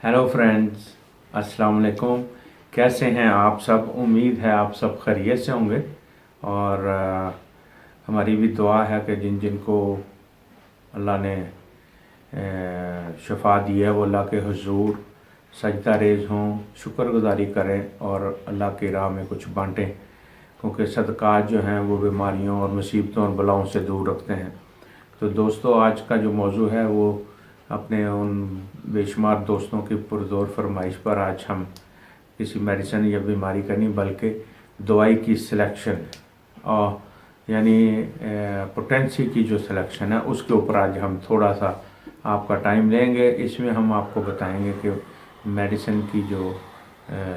Hello friends, अस्सलाम वालेकुम। कैसे हैं आप सब? उम्मीद है आप सब खैरियत से होंगे। और हमारी भी दुआ है कि जिन जिन को अल्लाह ने शफा दी है वो अल्लाह के हुजूर सजदा रेज़ हों, शुक्रगुजारी करें और अल्लाह की राह में कुछ बांटें, क्योंकि सदक़ात जो हैं वो बीमारियों और मुसीबतों और बलाओं से दूर रखते हैं। तो दोस्तों, आज का जो मौजू है वो अपने उन बेशुमार दोस्तों की पुरज़ोर फरमाइश पर आज हम किसी मेडिसिन या बीमारी का नहीं बल्कि दवाई की सिलेक्शन और यानी पोटेंसी की जो सिलेक्शन है उसके ऊपर आज हम थोड़ा सा आपका टाइम लेंगे। इसमें हम आपको बताएंगे कि मेडिसिन की जो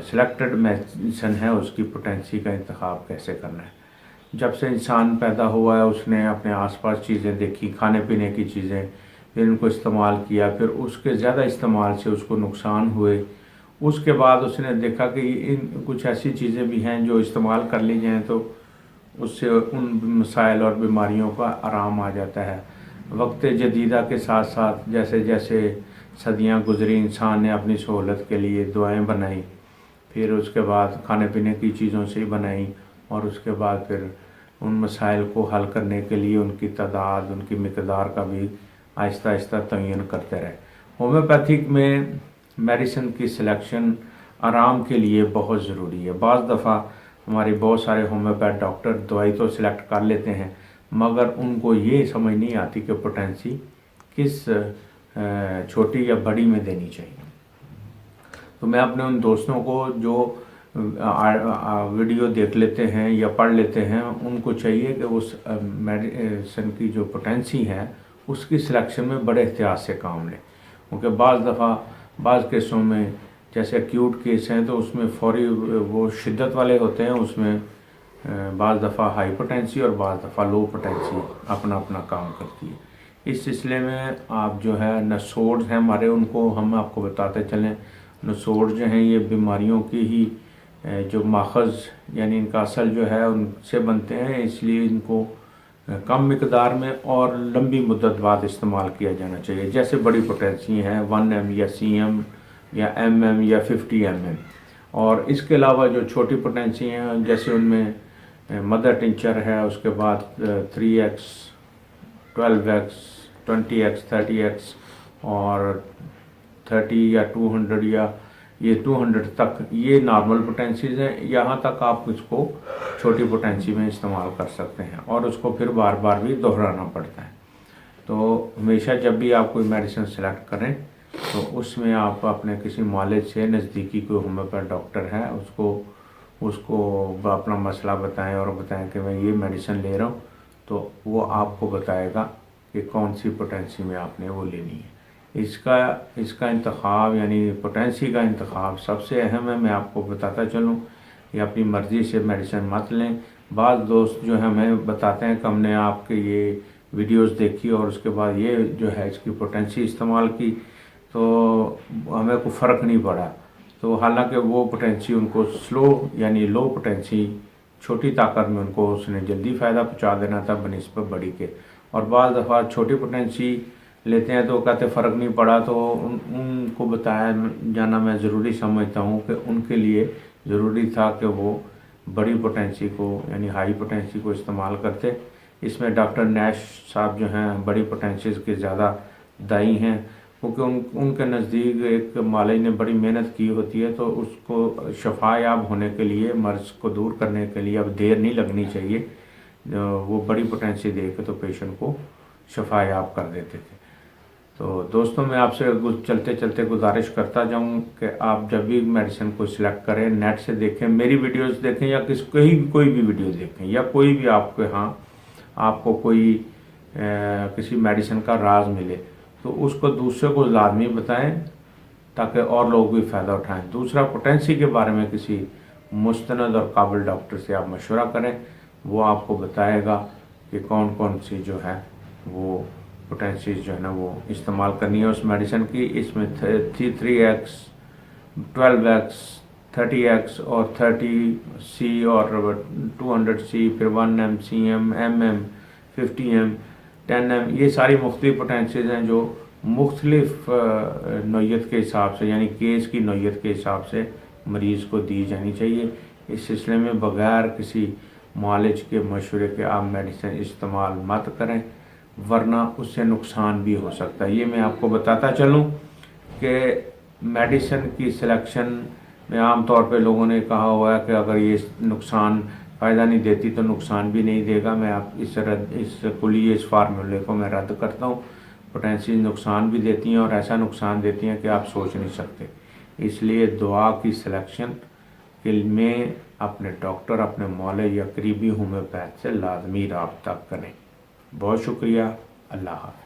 सिलेक्टेड मेडिसिन है उसकी पोटेंसी का इंतखाब कैसे करना है। जब से इंसान पैदा हुआ है उसने अपने आसपास चीज़ें देखी, खाने पीने की चीज़ें, फिर उनको इस्तेमाल किया, फिर उसके ज़्यादा इस्तेमाल से उसको नुकसान हुए। उसके बाद उसने देखा कि इन कुछ ऐसी चीज़ें भी हैं जो इस्तेमाल कर ली जाएँ तो उससे उन मसाइल और बीमारियों का आराम आ जाता है। वक्त जदीदा के साथ साथ जैसे जैसे सदियाँ गुजरी, इंसान ने अपनी सहूलत के लिए दवाएँ बनाई, फिर उसके बाद खाने पीने की चीज़ों से ही बनाई, और उसके बाद फिर उन मसाइल को हल करने के लिए उनकी तादाद, उनकी मिकदार का भी आहिस्ता आहिस्ता तयन करते रहे। होम्योपैथिक में मेडिसिन की सिलेक्शन आराम के लिए बहुत ज़रूरी है। बाज़ दफ़ा हमारे बहुत सारे होम्योपैथ डॉक्टर दवाई तो सिलेक्ट कर लेते हैं मगर उनको ये समझ नहीं आती कि पोटेंसी किस छोटी या बड़ी में देनी चाहिए। तो मैं अपने उन दोस्तों को जो वीडियो देख लेते हैं या पढ़ लेते हैं उनको चाहिए कि उस मेडिसिन की जो पोटेंसी है उसकी सिलेक्शन में बड़े एहतियात से काम लें, क्योंकि बाज़ दफ़ा बाज़ केसों में जैसे एक्यूट केस हैं तो उसमें फौरी वो शिद्दत वाले होते हैं, उसमें बाज़ दफ़ा हाई पोटेंसी और बाज़ दफ़ा लो पोटेंसी अपना अपना काम करती है। इस सिलसिले में आप जो है नसोड्स हैं हमारे, उनको हम आपको बताते चलें। नसोड जो हैं ये बीमारियों की ही जो माखज़ यानी इनका असल जो है उनसे बनते हैं, इसलिए इनको कम मिकदार में और लंबी मुद्दत बाद इस्तेमाल किया जाना चाहिए। जैसे बड़ी पोटेंसी हैं 1 या cm या mm या 50 mm, और इसके अलावा जो छोटी पोटेंसी हैं जैसे उनमें मदर टिंचर है, उसके बाद 3x 12x 20x 30x और 30 या 200 या ये 200 तक ये नॉर्मल पोटेंसीज हैं। यहाँ तक आप इसको छोटी पोटेंसी में इस्तेमाल कर सकते हैं और उसको फिर बार बार भी दोहराना पड़ता है। तो हमेशा जब भी आप कोई मेडिसिन सेलेक्ट करें तो उसमें आप अपने किसी मालिज से नज़दीकी कोई होम्योपैथ डॉक्टर है उसको अपना मसला बताएं और बताएं कि मैं ये मेडिसिन ले रहा हूँ, तो वो आपको बताएगा कि कौन सी पोटेंसी में आपने वो लेनी है। इसका इंतखाब यानी पोटेंसी का इंतखाब सबसे अहम है। मैं आपको बताता चलूँ कि अपनी मर्ज़ी से मेडिसिन मत लें। बाज़ दोस्त जो है हमें बताते हैं कि हमने आपके ये वीडियोस देखी और उसके बाद ये जो है इसकी पोटेंसी इस्तेमाल की तो हमें कोई फ़र्क नहीं पड़ा। तो हालांकि वो पोटेंसी उनको स्लो यानी लो पोटेंसी छोटी ताकत में उनको उसने जल्दी फ़ायदा पहुँचा देना था बनिस्बत बड़ी के, और बाज़ दफ़ा छोटी पोटेंसी लेते हैं तो कहते फ़र्क नहीं पड़ा। तो उनको बताया जाना मैं ज़रूरी समझता हूँ कि उनके लिए ज़रूरी था कि वो बड़ी पोटेंसी को यानी हाई पोटेंसी को इस्तेमाल करते। इसमें डॉक्टर नैश साहब जो हैं बड़ी पोटेंसीज़ के ज़्यादा दाई हैं, क्योंकि उनके नज़दीक एक मालिज ने बड़ी मेहनत की होती है तो उसको शफायाब होने के लिए, मर्ज़ को दूर करने के लिए अब देर नहीं लगनी चाहिए। वो बड़ी पोटेंसी दे के तो पेशेंट को शफायाब कर देते थे। तो दोस्तों, मैं आपसे चलते चलते गुजारिश करता जाऊं कि आप जब भी मेडिसिन को सिलेक्ट करें नेट से देखें, मेरी वीडियोस देखें या कोई भी वीडियो देखें, या कोई भी आपके यहाँ आपको कोई किसी मेडिसिन का राज मिले तो उसको दूसरे को लाजमी बताएं ताकि और लोग भी फ़ायदा उठाएं। दूसरा, पोटेंसी के बारे में किसी मुस्तनद और काबिल डॉक्टर से आप मशवरा करें, वो आपको बताएगा कि कौन कौन सी जो है वो पोटेंसीज जो है ना वो इस्तेमाल करनी है उस मेडिसिन की। इसमें 3x 12x 30x और 30C और 200C, फिर 1m cm mm 50m 10m, ये सारी मुख्तलिफ पोटेंसीज हैं जो مختلف نوعیت کے حساب سے، یعنی کیس کی نوعیت کے حساب سے مریض کو دی جانی چاہیے۔ اس سلسلے میں بغیر کسی معالج کے مشورے کے آپ میڈیسن استعمال مت کریں، ورنہ اس سے نقصان بھی ہو سکتا ہے۔ یہ میں آپ کو بتاتا چلوں کہ میڈیسن کی سلیکشن میں عام طور پہ لوگوں نے کہا ہوا ہے کہ اگر یہ نقصان فائدہ نہیں دیتی تو نقصان بھی نہیں دے گا۔ میں آپ اس کلیے اس فارمولے کو میں رد کرتا ہوں۔ پوٹینسی نقصان بھی دیتی ہیں اور ایسا نقصان دیتی ہیں کہ آپ سوچ نہیں سکتے۔ اس لیے دوا کی سلیکشن میں اپنے ڈاکٹر، اپنے معالج یا قریبی ہومیوپیتھ سے لازمی رابطہ کریں۔ بہت شکریہ، اللہ حافظ۔